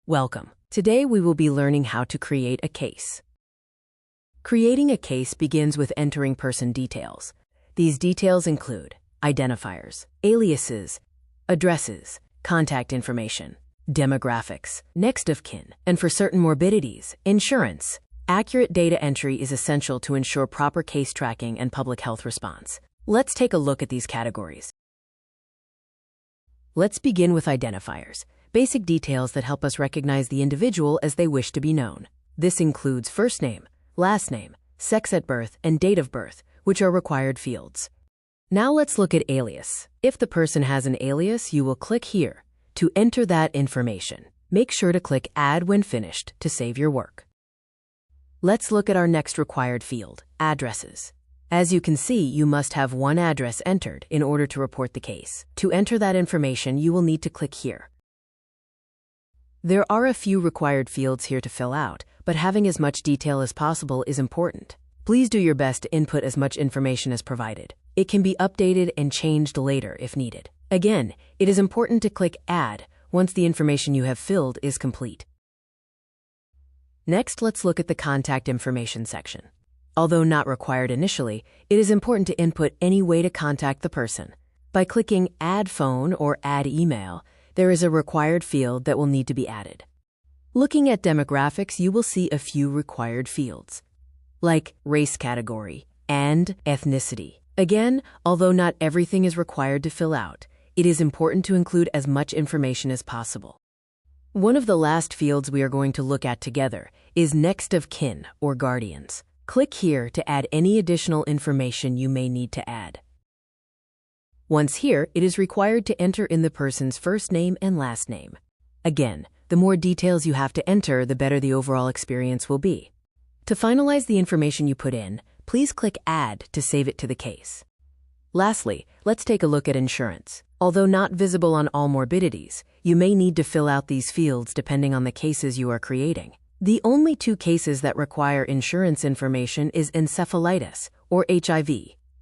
Welcome. Today we will be learning how to create a case. Creating a case begins with entering person details. These details include identifiers, aliases, addresses, contact information, demographics, next of kin, and for certain morbidities, insurance. Accurate data entry is essential to ensure proper case tracking and public health response. Let's take a look at these categories. Let's begin with identifiers, basic details that help us recognize the individual as they wish to be known. This includes first name, last name, sex at birth, and date of birth, which are required fields. Now let's look at alias. If the person has an alias, you will click here to enter that information. Make sure to click Add when finished to save your work. Let's look at our next required field, addresses. As you can see, you must have one address entered in order to report the case. To enter that information, you will need to click here. There are a few required fields here to fill out, but having as much detail as possible is important. Please do your best to input as much information as provided. It can be updated and changed later if needed. Again, it is important to click Add once the information you have filled is complete. Next, let's look at the contact information section. Although not required initially, it is important to input any way to contact the person. By clicking Add Phone or Add Email, there is a required field that will need to be added. Looking at demographics, you will see a few required fields, like race category and ethnicity. Again, although not everything is required to fill out, it is important to include as much information as possible. One of the last fields we are going to look at together is next of kin or guardians. Click here to add any additional information you may need to add. Once here, it is required to enter in the person's first name and last name. Again, the more details you have to enter, the better the overall experience will be. To finalize the information you put in, please click Add to save it to the case. Lastly, let's take a look at insurance. Although not visible on all morbidities, you may need to fill out these fields depending on the cases you are creating. The only two cases that require insurance information is encephalitis or HIV.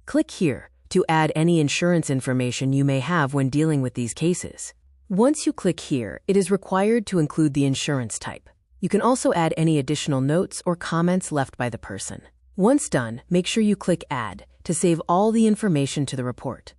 Click here to add any insurance information you may have when dealing with these cases. Once you click here, it is required to include the insurance type. You can also add any additional notes or comments left by the person. Once done, make sure you click Add to save all the information to the report.